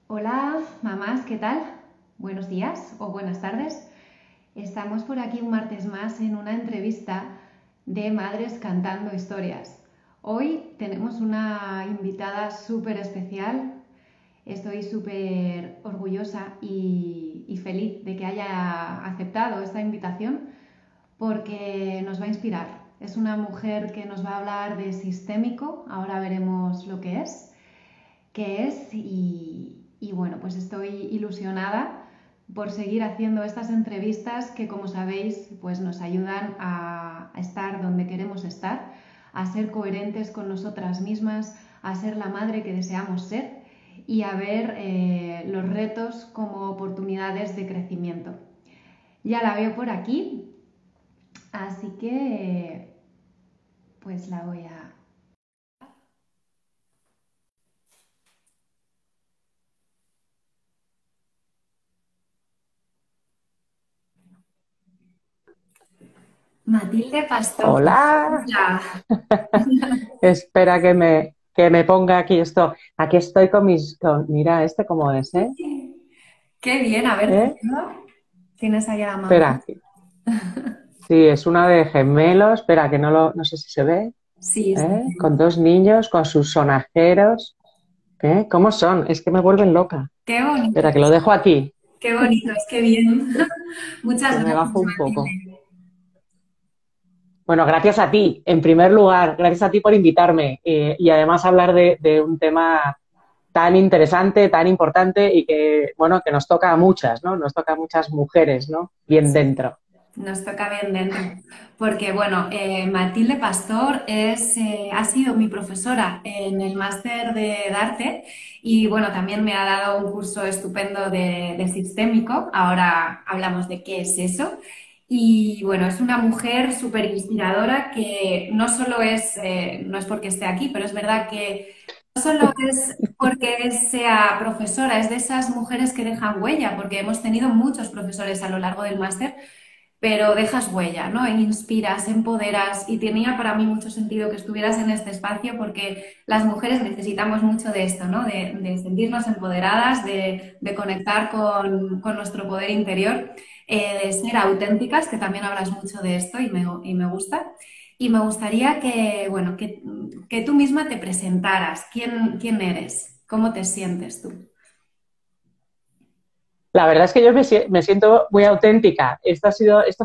Hola, mamás, ¿qué tal? Buenos días o buenas tardes. Estamos por aquí un martes más en una entrevista de Madres Cantando Historias. Hoy tenemos una invitada súper especial. Estoy súper orgullosa y feliz de que haya aceptado esta invitación porque nos va a inspirar. Es una mujer que nos va a hablar de sistémico, ahora veremos lo que es, y bueno, pues estoy ilusionada por seguir haciendo estas entrevistas que, como sabéis, pues nos ayudan a estar donde queremos estar, a ser coherentes con nosotras mismas, a ser la madre que deseamos ser y a ver los retos como oportunidades de crecimiento. Ya la veo por aquí, así que pues la voy a... Matilde Pastor. Hola, Hola. espera que me ponga aquí esto. Aquí estoy con mira, este cómo es, ¿eh? Qué bien, a ver, ¿Eh? tienes ahí a la mamá. Espera, sí, es una de gemelos. Espera, que no sé si se ve, Sí, está ¿eh? bien. Con dos niños, con sus sonajeros, ¿eh? ¿Cómo son? Es que me vuelven loca. Qué bonito, Espera, que lo dejo aquí, qué bonito, es que bien. que Muchas me gracias, bajo un poco. Matilde. Bueno, gracias a ti, en primer lugar, gracias a ti por invitarme y además hablar de un tema tan interesante, tan importante y que, bueno, que nos toca a muchas, ¿no? Nos toca a muchas mujeres, ¿no? Bien dentro. Nos toca bien dentro. Porque, bueno, Matilde Pastor ha sido mi profesora en el máster de Darte y, bueno, también me ha dado un curso estupendo de sistémico. Ahora hablamos de qué es eso. Y, bueno, es una mujer súper inspiradora que no solo no es porque esté aquí, pero es verdad que no solo es porque sea profesora, es de esas mujeres que dejan huella, porque hemos tenido muchos profesores a lo largo del máster, pero dejas huella, ¿no? Inspiras, empoderas y tenía para mí mucho sentido que estuvieras en este espacio porque las mujeres necesitamos mucho de esto, ¿no? De sentirnos empoderadas, de conectar con nuestro poder interior, de ser auténticas, que también hablas mucho de esto y me gusta. Y me gustaría que, bueno, que tú misma te presentaras. ¿Quién eres? ¿Cómo te sientes tú? La verdad es que yo me siento muy auténtica. Esto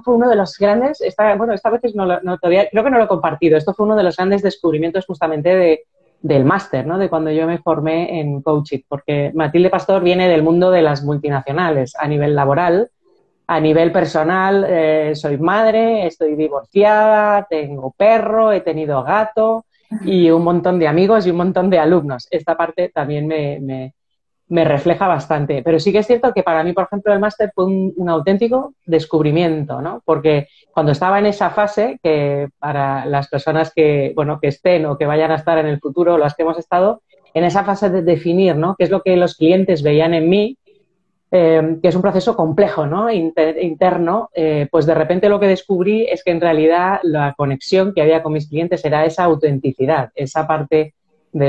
fue uno de los grandes, bueno, esta vez todavía, creo que no lo he compartido. Esto fue uno de los grandes descubrimientos justamente del máster, ¿no? De cuando yo me formé en coaching, porque Matilde Pastor viene del mundo de las multinacionales a nivel laboral. A nivel personal, soy madre, estoy divorciada, tengo perro, he tenido gato y un montón de amigos y un montón de alumnos. Esta parte también me refleja bastante. Pero sí que es cierto que para mí, por ejemplo, el máster fue un auténtico descubrimiento, ¿no? Porque cuando estaba en esa fase, que para las personas que, bueno, que estén o que vayan a estar en el futuro, las que hemos estado, en esa fase de definir, ¿no? Qué es lo que los clientes veían en mí, que es un proceso complejo, ¿no? Interno, pues de repente lo que descubrí es que en realidad la conexión que había con mis clientes era esa autenticidad, esa parte de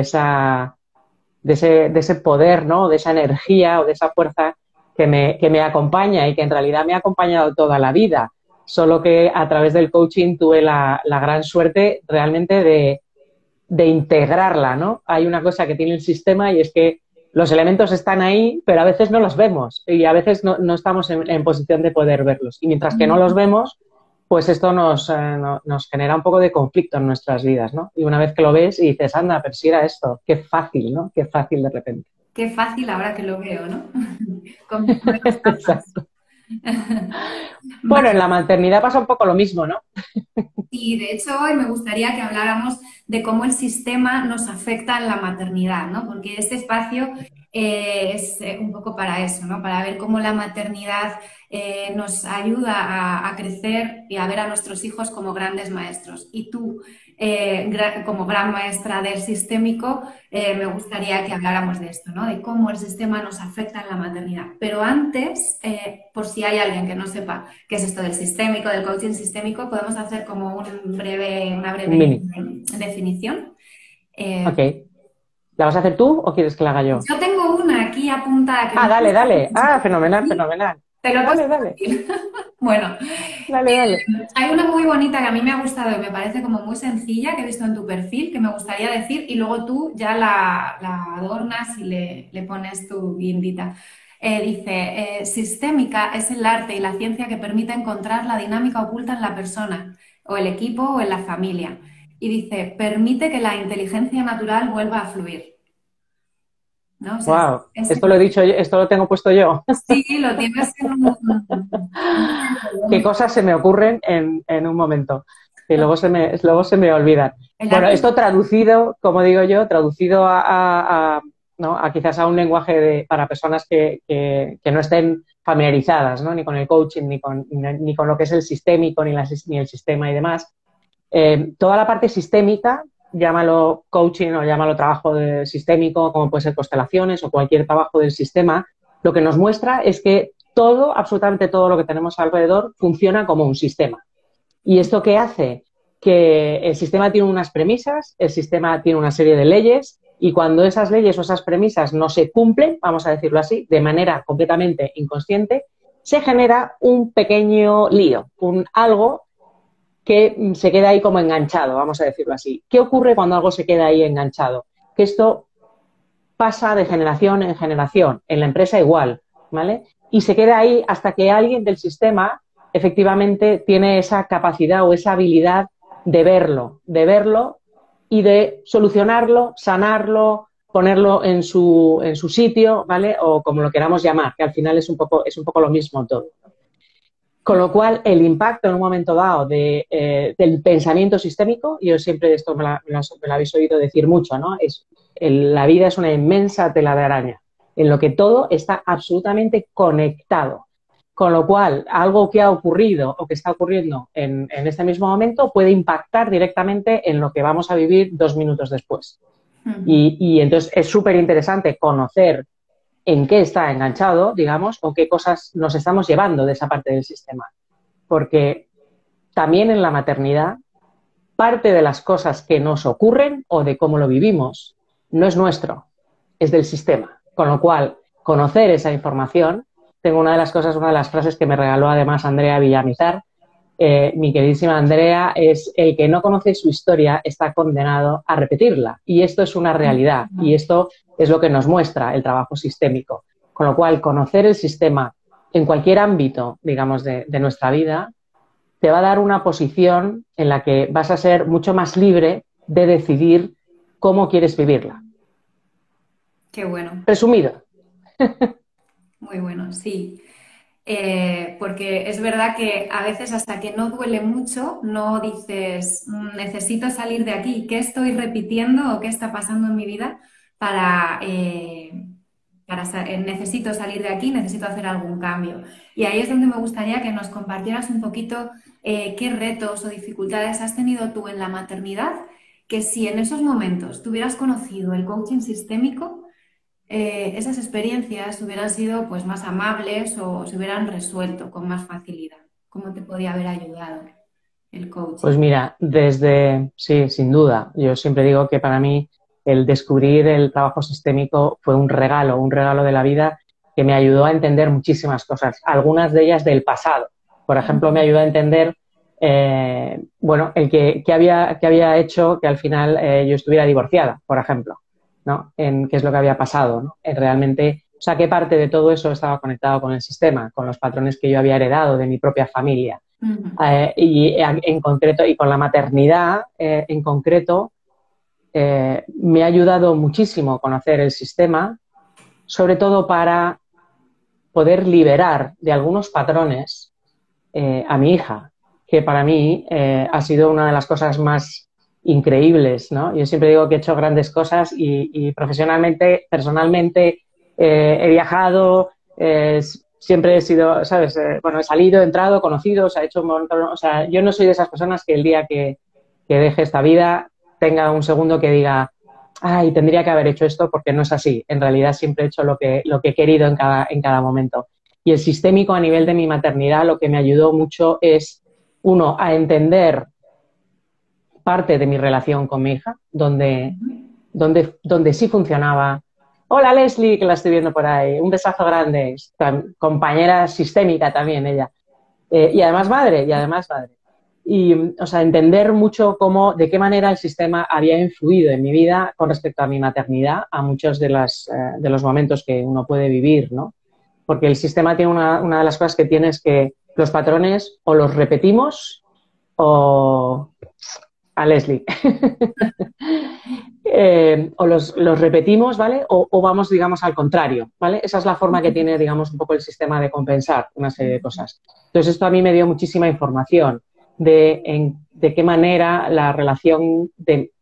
ese poder, ¿no? De esa energía o de esa fuerza que me acompaña y que en realidad me ha acompañado toda la vida. Solo que a través del coaching tuve la gran suerte realmente de integrarla, ¿no? Hay una cosa que tiene el sistema y es que los elementos están ahí, pero a veces no los vemos y a veces no estamos en posición de poder verlos. Y mientras que no los vemos, pues esto nos genera un poco de conflicto en nuestras vidas, ¿no? Y una vez que lo ves y dices, anda, pero si era esto, qué fácil, ¿no? Qué fácil de repente. Qué fácil ahora que lo veo, ¿no? Conforme nos pasa. Exacto. Bueno, en la maternidad pasa un poco lo mismo, ¿no? Y de hecho hoy me gustaría que habláramos de cómo el sistema nos afecta en la maternidad, ¿no? Porque este espacio es un poco para eso, ¿no? Para ver cómo la maternidad nos ayuda a crecer y a ver a nuestros hijos como grandes maestros. Y tú, como gran maestra del sistémico, me gustaría que habláramos de esto, ¿no? De cómo el sistema nos afecta en la maternidad. Pero antes, por si hay alguien que no sepa qué es esto del sistémico, del coaching sistémico, podemos hacer como una Un breve mini. definición. Ok. Eh, ¿La vas a hacer tú o quieres que la haga yo? yo tengo una aquí pregunta que Ah, me dale, gusta dale. mucho. Ah, fenomenal, Sí, fenomenal. te lo he Dale, puesto dale, fácil. Bueno, dale, dale. hay una muy bonita que a mí me ha gustado y me parece como muy sencilla que he visto en tu perfil que me gustaría decir y luego tú ya la adornas y le pones tu guindita. Dice, sistémica es el arte y la ciencia que permite encontrar la dinámica oculta en la persona o el equipo o en la familia. Y dice, permite que la inteligencia natural vuelva a fluir. ¿No? O sea, Wow, esto lo he dicho, esto lo tengo puesto yo. sí, lo tienes en un Qué código. cosas se me ocurren en un momento, que luego se me olvidan. El Bueno, arte. esto traducido, como digo yo, traducido ¿no? a quizás a un lenguaje para personas que no estén familiarizadas, ¿no? Ni con el coaching, ni con lo que es el sistémico, ni el sistema y demás. Toda la parte sistémica, llámalo coaching o llámalo trabajo sistémico, como puede ser constelaciones o cualquier trabajo del sistema, lo que nos muestra es que todo, absolutamente todo lo que tenemos alrededor funciona como un sistema. ¿Y esto qué hace? Que el sistema tiene unas premisas, el sistema tiene una serie de leyes y cuando esas leyes o esas premisas no se cumplen, vamos a decirlo así, de manera completamente inconsciente, se genera un pequeño lío, algo que se queda ahí como enganchado, vamos a decirlo así. ¿Qué ocurre cuando algo se queda ahí enganchado? Que esto pasa de generación en generación, en la empresa igual, ¿vale? Y se queda ahí hasta que alguien del sistema efectivamente tiene esa capacidad o esa habilidad de verlo y de solucionarlo, sanarlo, ponerlo en su sitio, ¿vale? O como lo queramos llamar, que al final es un poco lo mismo todo. Con lo cual, el impacto en un momento dado del pensamiento sistémico, yo siempre esto me lo habéis oído decir mucho, ¿no? La vida es una inmensa tela de araña, en lo que todo está absolutamente conectado. Con lo cual, algo que ha ocurrido o que está ocurriendo en este mismo momento puede impactar directamente en lo que vamos a vivir 2 minutos después. Y entonces es súper interesante conocer en qué está enganchado, digamos, o qué cosas nos estamos llevando de esa parte del sistema. Porque también en la maternidad, parte de las cosas que nos ocurren o de cómo lo vivimos no es nuestro, es del sistema. Con lo cual, conocer esa información, tengo una de las frases que me regaló además Andrea Villamizar, mi queridísima Andrea, es el que no conoce su historia está condenado a repetirla. Y esto es una realidad y esto es lo que nos muestra el trabajo sistémico. Con lo cual, conocer el sistema en cualquier ámbito, digamos, de nuestra vida, te va a dar una posición en la que vas a ser mucho más libre de decidir cómo quieres vivirla. Qué bueno, Resumido. muy bueno, sí. Porque es verdad que a veces hasta que no duele mucho, no dices, necesito salir de aquí, ¿qué estoy repitiendo o qué está pasando en mi vida necesito salir de aquí, necesito hacer algún cambio? Y ahí es donde me gustaría que nos compartieras un poquito qué retos o dificultades has tenido tú en la maternidad, que si en esos momentos tuvieras conocido el coaching sistémico, esas experiencias hubieran sido pues más amables o se hubieran resuelto con más facilidad. ¿Cómo te podía haber ayudado el Pues coaching? mira, sí, sin duda. Yo siempre digo que para mí el descubrir el trabajo sistémico fue un regalo de la vida que me ayudó a entender muchísimas cosas, algunas de ellas del pasado. Por ejemplo, me ayudó a entender, bueno, que había hecho que al final yo estuviera divorciada, por ejemplo, ¿no? En qué es lo que había pasado, ¿no? Realmente, o sea, qué parte de todo eso estaba conectado con el sistema, con los patrones que yo había heredado de mi propia familia. Ujú. Y en concreto, y con la maternidad en concreto, me ha ayudado muchísimo conocer el sistema, sobre todo para poder liberar de algunos patrones a mi hija, que para mí ha sido una de las cosas más increíbles, ¿no? Yo siempre digo que he hecho grandes cosas y profesionalmente, personalmente, he viajado, siempre he sido, ¿sabes? Bueno, he salido, he entrado, conocido, o sea, he hecho un montón, o sea, yo no soy de esas personas que el día que deje esta vida tenga un segundo que diga, ay, tendría que haber hecho esto porque no es así. En realidad siempre he hecho lo que he querido en cada momento. Y el sistémico a nivel de mi maternidad lo que me ayudó mucho es, uno, a entender parte de mi relación con mi hija, donde sí funcionaba Hola Leslie, que la estoy viendo por ahí. Un besazo grande. Compañera sistémica también ella. Y además madre, y además madre. Y, o sea, entender mucho cómo, de qué manera el sistema había influido en mi vida con respecto a mi maternidad, a muchos de los momentos que uno puede vivir, ¿no? Porque el sistema tiene una de las cosas que tiene es que los patrones o los repetimos o a Leslie. O los repetimos, ¿vale? O vamos, digamos, al contrario, ¿vale? Esa es la forma que tiene, digamos, un poco el sistema de compensar una serie de cosas. Entonces, esto a mí me dio muchísima información de qué manera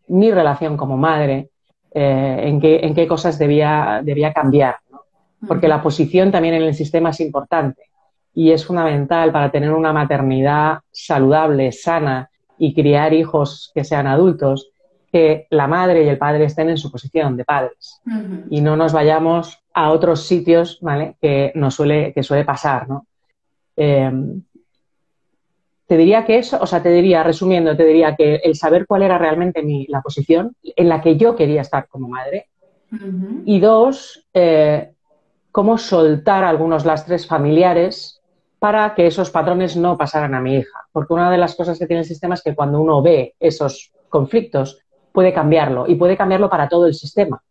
mi relación como madre, en qué cosas debía cambiar, ¿no? Porque la posición también en el sistema es importante y es fundamental para tener una maternidad saludable, sana y criar hijos que sean adultos, que la madre y el padre estén en su posición de padres y no nos vayamos a otros sitios, ¿vale? Que suele pasar, ¿no? Te diría que eso, o sea, resumiendo, te diría que el saber cuál era realmente la posición en la que yo quería estar como madre y dos, cómo soltar algunos lastres familiares para que esos patrones no pasaran a mi hija. Porque una de las cosas que tiene el sistema es que cuando uno ve esos conflictos, puede cambiarlo y puede cambiarlo para todo el sistema.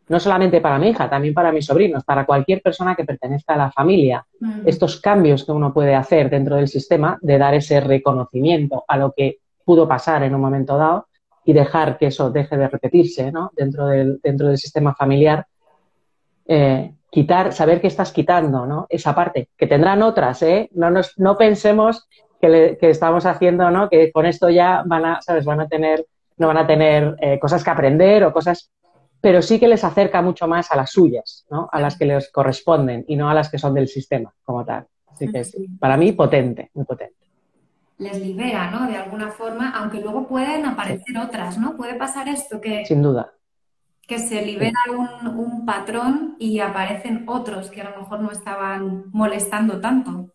No solamente para mi hija, también para mis sobrinos, para cualquier persona que pertenezca a la familia. Estos cambios que uno puede hacer dentro del sistema, de dar ese reconocimiento a lo que pudo pasar en un momento dado y dejar que eso deje de repetirse, ¿no? dentro del sistema familiar, saber que estás quitando, ¿no? Esa parte, que tendrán otras, ¿eh? No pensemos que estamos haciendo, ¿no? Que con esto ya no van a tener cosas que aprender o cosas, pero sí que les acerca mucho más a las suyas, ¿no? A las que les corresponden y no a las que son del sistema como tal. Así que sí, para mí potente, muy potente. Les libera, ¿no? De alguna forma, aunque luego pueden aparecer otras, ¿no? Puede pasar esto Sin duda. que se libera un patrón y aparecen otros que a lo mejor no estaban molestando tanto.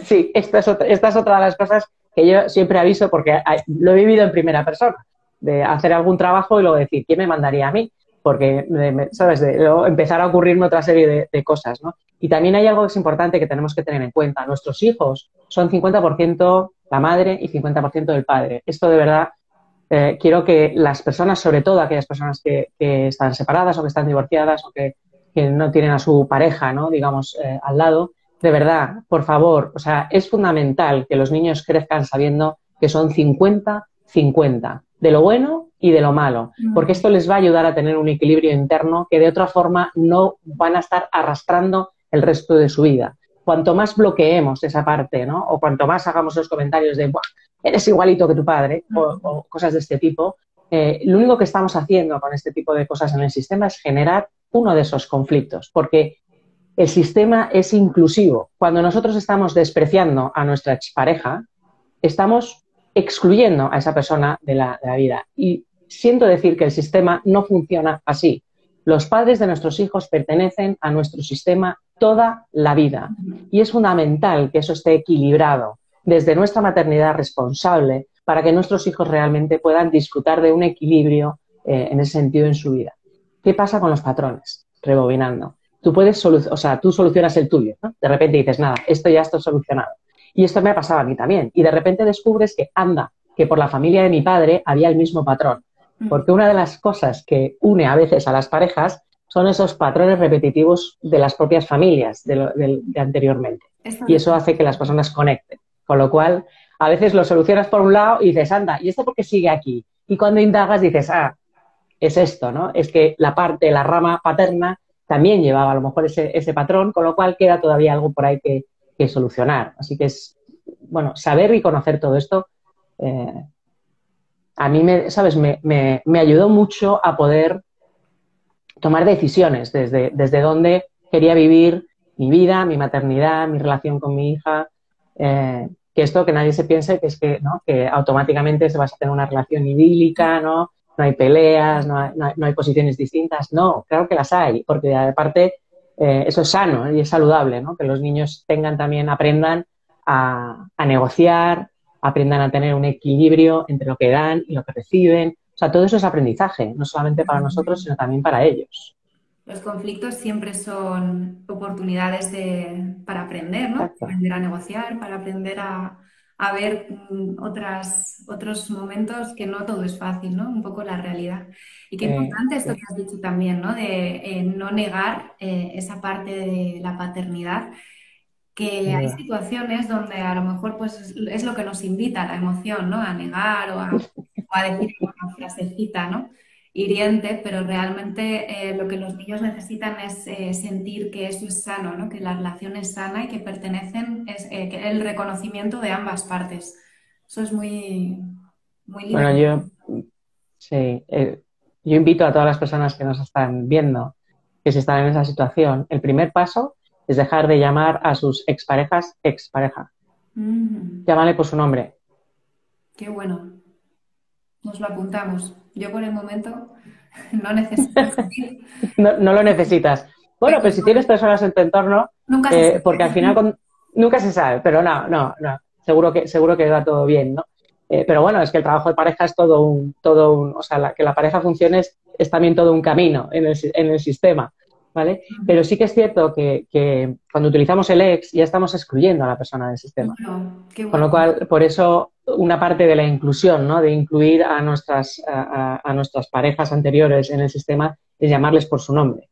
Sí, esta es otra de las cosas que yo siempre aviso porque lo he vivido en primera persona, de hacer algún trabajo y luego decir, ¿quién me mandaría a mí? Porque, ¿sabes? De luego empezar a ocurrirme otra serie de cosas, ¿no? Y también hay algo que es importante que tenemos que tener en cuenta. Nuestros hijos son 50% la madre y 50% el padre. Esto de verdad, quiero que las personas, sobre todo aquellas personas que están separadas o que están divorciadas o que no tienen a su pareja, ¿no? Digamos, al lado, de verdad, por favor, o sea, es fundamental que los niños crezcan sabiendo que son 50-50, de lo bueno y de lo malo, porque esto les va a ayudar a tener un equilibrio interno que de otra forma no van a estar arrastrando el resto de su vida. Cuanto más bloqueemos esa parte, ¿no? O cuanto más hagamos los comentarios de, eres igualito que tu padre, o cosas de este tipo, lo único que estamos haciendo con este tipo de cosas en el sistema es generar uno de esos conflictos, porque el sistema es inclusivo. Cuando nosotros estamos despreciando a nuestra expareja, estamos excluyendo a esa persona de la vida. Y siento decir que el sistema no funciona así. Los padres de nuestros hijos pertenecen a nuestro sistema toda la vida. Y es fundamental que eso esté equilibrado desde nuestra maternidad responsable para que nuestros hijos realmente puedan disfrutar de un equilibrio en ese sentido en su vida. ¿Qué pasa con los patrones? Rebobinando. Tú solucionas el tuyo, ¿no? De repente dices, nada, esto ya está solucionado. Y esto me ha pasado a mí también. Y de repente descubres que por la familia de mi padre había el mismo patrón. Porque una de las cosas que une a veces a las parejas son esos patrones repetitivos de las propias familias de anteriormente. Y eso hace que las personas conecten. Con lo cual, a veces lo solucionas por un lado y dices, anda, ¿y esto por qué sigue aquí? Y cuando indagas dices, es esto, ¿no? Es que la rama paterna también llevaba a lo mejor ese patrón, con lo cual queda todavía algo por ahí que solucionar. Así que saber y conocer todo esto, a mí, me ayudó mucho a poder tomar decisiones desde dónde quería vivir mi vida, mi maternidad, mi relación con mi hija, que nadie se piense que es ¿no? que automáticamente se va a tener una relación idílica, ¿no? No hay peleas, no hay posiciones distintas. No, claro que las hay, porque aparte eso es sano y es saludable, ¿no? Que los niños aprendan a negociar, aprendan a tener un equilibrio entre lo que dan y lo que reciben. O sea, todo eso es aprendizaje, no solamente para nosotros, sino también para ellos. Los conflictos siempre son oportunidades para aprender, ¿no? Exacto. Aprender a negociar, para aprender a ver otros momentos que no todo es fácil, ¿no? Un poco la realidad. Y qué importante esto Sí, que has dicho también, ¿no? De no negar esa parte de la paternidad, que sin hay duda. situaciones donde a lo mejor pues es lo que nos invita a la emoción, ¿no? A negar o a decir una frasecita, ¿no? Hiriente, pero realmente lo que los niños necesitan es sentir que eso es sano, ¿no? Que la relación es sana y que pertenecen, que el reconocimiento de ambas partes. Eso es muy Bueno, liberador. sí, yo invito a todas las personas que nos están viendo, que si están en esa situación, el primer paso es dejar de llamar a sus exparejas expareja. Mm, Llámale por su nombre. qué bueno, nos lo apuntamos. Yo por el momento no necesito sentir, No, no lo necesitas. Bueno, pero pues si tienes personas en tu entorno, nunca se porque al final sabe. nunca se sabe, pero no, no, no. Seguro que va todo bien, ¿no? Pero bueno, es que el trabajo de pareja es o sea, que la pareja funcione es también todo un camino en el sistema, ¿vale? Pero sí que es cierto que cuando utilizamos el ex ya estamos excluyendo a la persona del sistema. Bueno, qué Con lo bueno. cual, por eso, una parte de la inclusión, ¿no? De incluir a nuestras parejas anteriores en el sistema es llamarles por su nombre.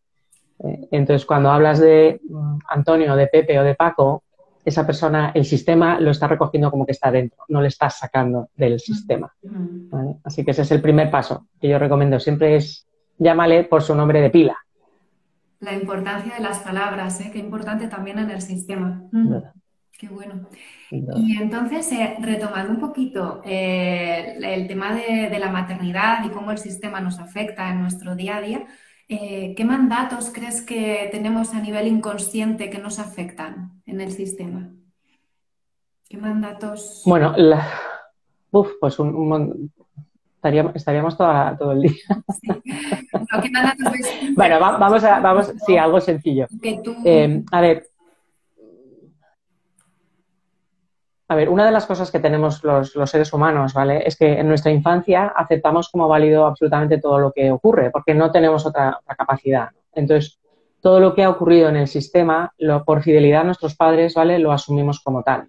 Entonces, cuando hablas de Antonio, de Pepe o de Paco, esa persona, el sistema lo está recogiendo como que está dentro, no le estás sacando del sistema. Ujú. ¿Vale? Así que ese es el primer paso que yo recomiendo. Siempre es llámale por su nombre de pila. La importancia de las palabras, ¿eh? Qué importante también en el sistema. Ujú. Qué bueno. Y entonces, retomando un poquito el tema de la maternidad y cómo el sistema nos afecta en nuestro día a día, ¿qué mandatos crees que tenemos a nivel inconsciente que nos afectan en el sistema? ¿Qué mandatos? Bueno, pues estaríamos todo el día. Sí. No, ¿qué mandatos ves tú Bueno, sí, algo sencillo. que tú... Eh, a ver, una de las cosas que tenemos los seres humanos, ¿vale? Es que en nuestra infancia aceptamos como válido absolutamente todo lo que ocurre, porque no tenemos otra capacidad. Entonces, todo lo que ha ocurrido en el sistema, por fidelidad a nuestros padres, ¿vale? Lo asumimos como tal,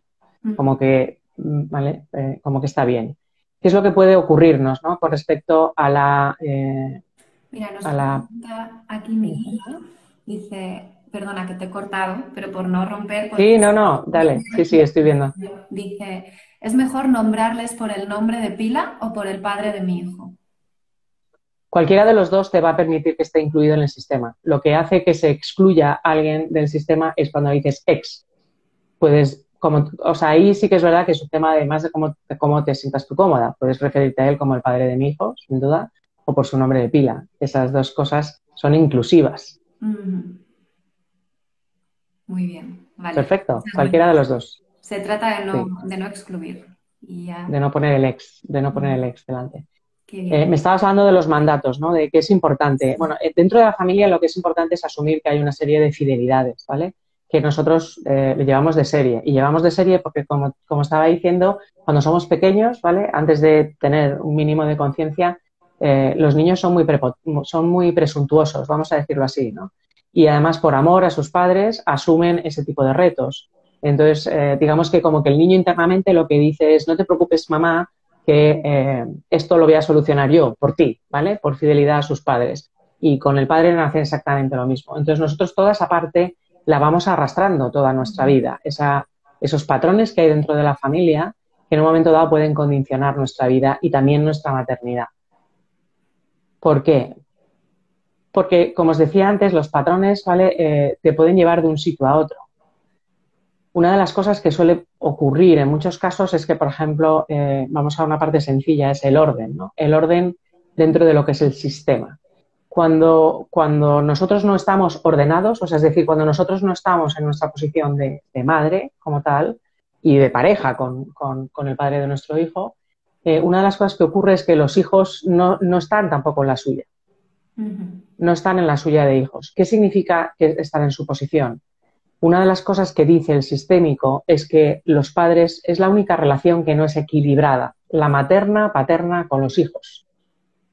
como que, ¿vale? Como que está bien. ¿Qué es lo que puede ocurrirnos, ¿no? Con respecto Mira, nos a la... pregunta aquí mi hija, dice, perdona que te he cortado, pero por no romper, Sí, no, no, dale. Sí, sí, estoy viendo. dice, ¿es mejor nombrarles por el nombre de pila o por el padre de mi hijo? Cualquiera de los dos te va a permitir que esté incluido en el sistema. Lo que hace que se excluya a alguien del sistema es cuando dices ex. Puedes, o sea, ahí sí que es verdad que es un tema además de cómo te sientas tú cómoda. Puedes referirte a él como el padre de mi hijo, sin duda, o por su nombre de pila. Esas dos cosas son inclusivas. Ujú. Muy bien, vale. Perfecto, Muchas cualquiera de gracias. los dos. Se trata Sí, de no excluir. Y ya, de no poner el ex delante. qué bien. Me estabas hablando de los mandatos, ¿no? De qué es importante. Bueno, dentro de la familia lo que es importante es asumir que hay una serie de fidelidades, ¿vale? Que nosotros le llevamos de serie. Y llevamos de serie porque, como estaba diciendo, cuando somos pequeños, ¿vale? Antes de tener un mínimo de conciencia, los niños son muy presuntuosos, vamos a decirlo así, ¿no? Y además, por amor a sus padres, asumen ese tipo de retos. Entonces, digamos que como que el niño internamente lo que dice es, no te preocupes, mamá, que esto lo voy a solucionar yo por ti, ¿vale? Por fidelidad a sus padres. Y con el padre nace exactamente lo mismo. Entonces nosotros toda esa parte la vamos arrastrando toda nuestra vida. Esos patrones que hay dentro de la familia que en un momento dado pueden condicionar nuestra vida y también nuestra maternidad. ¿Por qué? Porque, como os decía antes, los patrones, ¿vale? Te pueden llevar de un sitio a otro. Una de las cosas que suele ocurrir en muchos casos es que, por ejemplo, vamos a una parte sencilla, es el orden, ¿no? El orden dentro de lo que es el sistema. Cuando nosotros no estamos ordenados, o sea, es decir, cuando nosotros no estamos en nuestra posición de madre como tal y de pareja con el padre de nuestro hijo, una de las cosas que ocurre es que los hijos no están tampoco en la suya, Ujú. no están en la suya de hijos. ¿Qué significa estar en su posición? Una de las cosas que dice el sistémico es que los padres es la única relación que no es equilibrada, la materna-paterna con los hijos.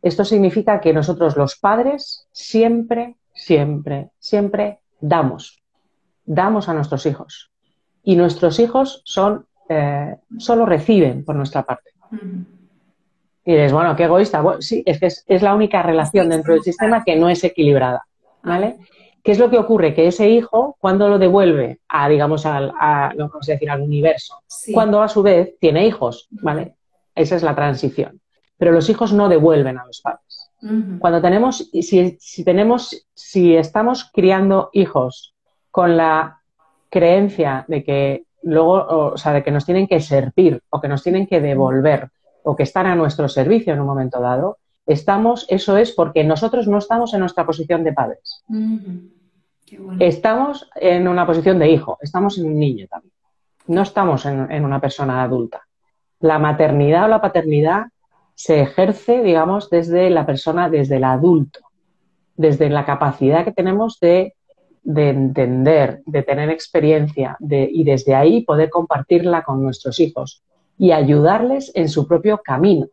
Esto significa que nosotros los padres siempre, siempre, siempre damos a nuestros hijos. Y nuestros hijos solo reciben por nuestra parte. Y dices, bueno, qué egoísta. Bueno, sí, es que es la única relación dentro del sistema que no es equilibrada, ¿vale? ¿Qué es lo que ocurre? Que ese hijo, cuando lo devuelve a, digamos, vamos a decir, al universo, Sí. cuando a su vez tiene hijos, ¿vale? Esa es la transición. Pero los hijos no devuelven a los padres. Cuando tenemos, si estamos criando hijos con la creencia de que luego, o sea, de que nos tienen que servir o que nos tienen que devolver o que están a nuestro servicio en un momento dado, eso es porque nosotros no estamos en nuestra posición de padres. Qué bueno. Estamos en una posición de hijo, estamos en un niño también. No estamos en una persona adulta. La maternidad o la paternidad se ejerce, digamos, desde la persona, desde el adulto, desde la capacidad que tenemos de entender, de tener experiencia y desde ahí poder compartirla con nuestros hijos y ayudarles en su propio camino.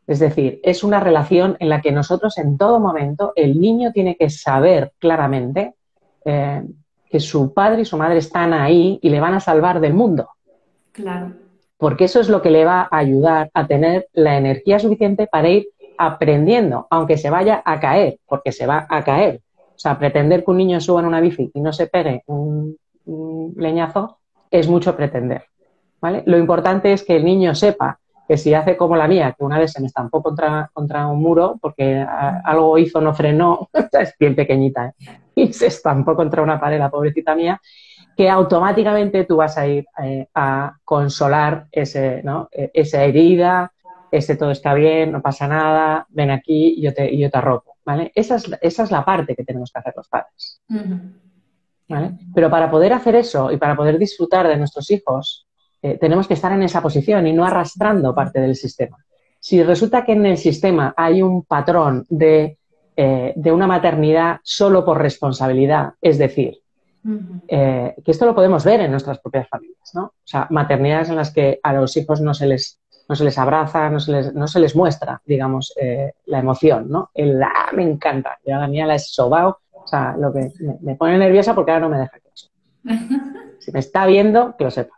Es decir, es una relación en la que nosotros en todo momento, el niño tiene que saber claramente que su padre y su madre están ahí y le van a salvar del mundo. Claro. Porque eso es lo que le va a ayudar a tener la energía suficiente para ir aprendiendo, aunque se vaya a caer, porque se va a caer. O sea, pretender que un niño suba en una bici y no se pegue un leñazo es mucho pretender, ¿vale? Lo importante es que el niño sepa que si hace como la mía, que una vez se me estampó contra un muro porque algo hizo, no frenó, es bien pequeñita, y se estampó contra una pared, la pobrecita mía, que automáticamente tú vas a ir a consolar esa herida, todo está bien, no pasa nada, ven aquí y yo te arropo, ¿vale? Esa es la parte que tenemos que hacer los padres, ¿vale? Pero para poder hacer eso y para poder disfrutar de nuestros hijos, tenemos que estar en esa posición y no arrastrando parte del sistema. Si resulta que en el sistema hay un patrón de una maternidad solo por responsabilidad, es decir, que esto lo podemos ver en nuestras propias familias, ¿no? O sea, maternidades en las que a los hijos no se les abraza, no se les muestra, digamos, la emoción, ¿no? Me encanta, yo a la mía la he sobao, o sea, lo que me pone nerviosa porque ahora no me deja que eso. Si me está viendo, que lo sepa.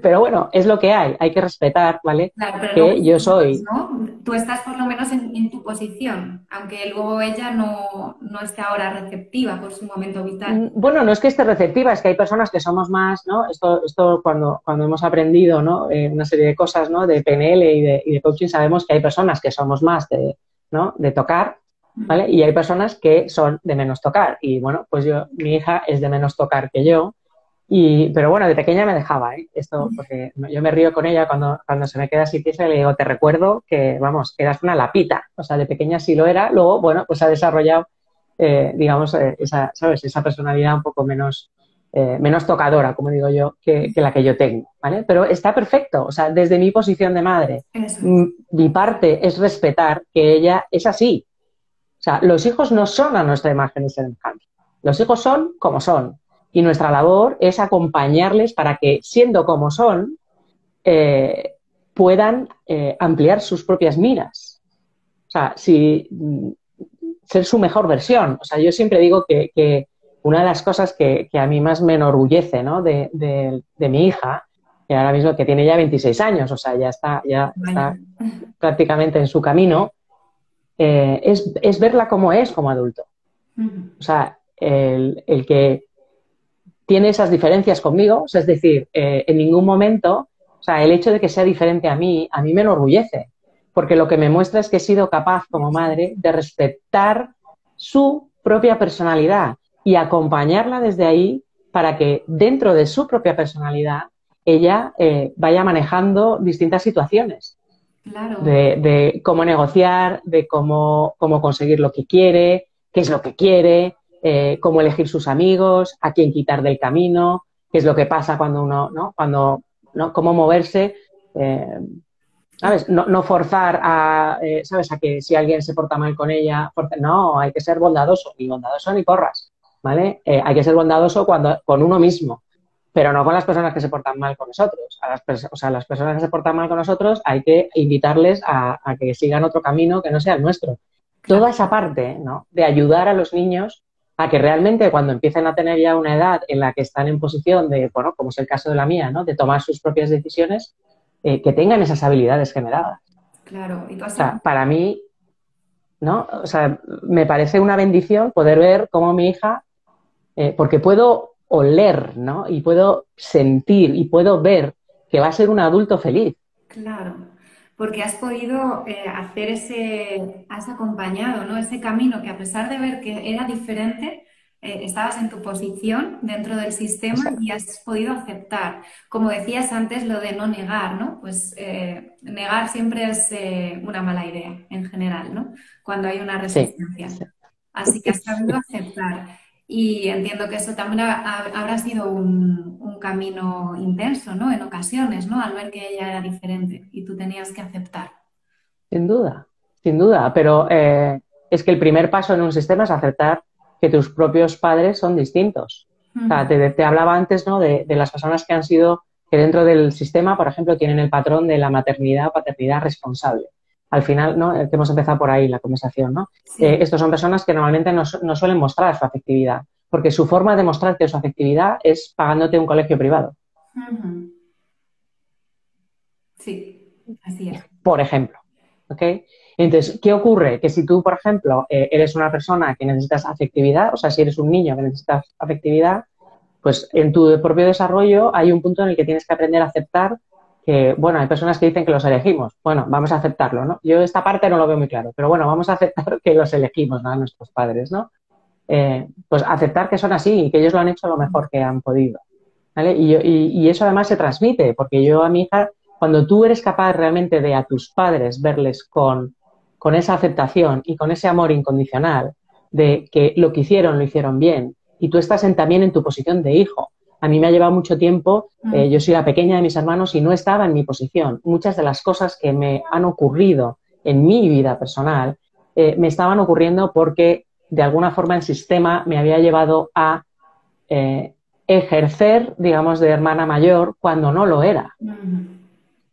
Pero bueno, es lo que hay que respetar, ¿vale? Claro, pero que yo soy... ¿no? Tú estás por lo menos en tu posición, aunque luego ella no esté ahora receptiva por su momento vital. Bueno, no es que esté receptiva, es que hay personas que somos más, ¿no? Esto cuando hemos aprendido, ¿no? Una serie de cosas, ¿no? De PNL y de coaching, sabemos que hay personas que somos más de tocar, ¿vale? Y hay personas que son de menos tocar. Y bueno, pues mi hija es de menos tocar que yo. Pero bueno, de pequeña me dejaba, esto, porque yo me río con ella cuando se me queda así tiesa y le digo, te recuerdo que, vamos, eras una lapita. O sea, de pequeña sí lo era, luego, bueno, pues ha desarrollado, digamos, esa personalidad un poco menos tocadora, como digo yo, que la que yo tengo, ¿vale? Pero está perfecto, o sea, desde mi posición de madre, mi parte es respetar que ella es así. O sea, los hijos no son a nuestra imagen y semejanza. Los hijos son como son. Y nuestra labor es acompañarles para que, siendo como son, puedan ampliar sus propias miras. O sea, ser su mejor versión. O sea, yo siempre digo que una de las cosas que a mí más me enorgullece, ¿no? de mi hija, que ahora mismo que tiene ya 26 años, o sea, ya está prácticamente en su camino, es verla como es como adulto. O sea, el que tiene esas diferencias conmigo, o sea, es decir, en ningún momento, o sea, el hecho de que sea diferente a mí me enorgullece, porque lo que me muestra es que he sido capaz como madre de respetar su propia personalidad y acompañarla desde ahí para que dentro de su propia personalidad ella vaya manejando distintas situaciones. Claro. De cómo negociar, de cómo conseguir lo que quiere, qué es lo que quiere, cómo elegir sus amigos, a quién quitar del camino, qué es lo que pasa cuando uno, ¿no? Cómo moverse, ¿sabes? No forzar ¿sabes? A que si alguien se porta mal con ella, no, hay que ser bondadoso, ni bondadoso ni porras, ¿vale? Hay que ser bondadoso con uno mismo, pero no con las personas que se portan mal con nosotros. Las personas que se portan mal con nosotros hay que invitarles a que sigan otro camino que no sea el nuestro. Claro. Toda esa parte, ¿no? De ayudar a los niños a que realmente cuando empiecen a tener ya una edad en la que están en posición de, bueno, como es el caso de la mía, ¿no? De tomar sus propias decisiones, que tengan esas habilidades generadas. Claro, y tú O has sea, para mí, ¿no? O sea, me parece una bendición poder ver cómo mi hija, porque puedo oler, ¿no? Y puedo sentir y puedo ver que va a ser un adulto feliz. claro, porque has podido hacer has acompañado, ¿no? Ese camino que a pesar de ver que era diferente, estabas en tu posición dentro del sistema y has podido aceptar. Como decías antes, lo de no negar, ¿no? Pues negar siempre es una mala idea en general, ¿no? Cuando hay una Sí, resistencia. sí. Así que has sabido aceptar. Y entiendo que eso también habrá sido un camino intenso, ¿no? En ocasiones, ¿no? Al ver que ella era diferente y tú tenías que aceptar. Sin duda, pero es que el primer paso en un sistema es aceptar que tus propios padres son distintos. O sea, Ujú. te hablaba antes, ¿no? De las personas que han sido, que dentro del sistema, por ejemplo, tienen el patrón de la maternidad o paternidad responsable. Al final, ¿no? Que hemos empezado por ahí la conversación, ¿no? Sí. Estos son personas que normalmente no suelen mostrar su afectividad, porque su forma de mostrarte su afectividad es pagándote un colegio privado, Ujú. Sí, así es. por ejemplo. ¿Ok? Entonces, ¿qué ocurre? Que si tú, por ejemplo, eres una persona que necesitas afectividad, o sea, si eres un niño que necesitas afectividad, pues en tu propio desarrollo hay un punto en el que tienes que aprender a aceptar que, bueno, hay personas que dicen que los elegimos. Bueno, vamos a aceptarlo, ¿no? Yo esta parte no lo veo muy claro, pero bueno, vamos a aceptar que los elegimos, ¿no? A nuestros padres, ¿no? Pues aceptar que son así y que ellos lo han hecho lo mejor que han podido. ¿Vale? Y eso además se transmite, porque yo a mi hija, cuando tú eres capaz realmente de a tus padres verles con esa aceptación y con ese amor incondicional, de que lo que hicieron lo hicieron bien, y tú estás también en tu posición de hijo. A mí me ha llevado mucho tiempo, Mm. yo soy la pequeña de mis hermanos y no estaba en mi posición. Muchas de las cosas que me han ocurrido en mi vida personal me estaban ocurriendo porque de alguna forma el sistema me había llevado a eh, ejercer, digamos, de hermana mayor cuando no lo era. Ujú.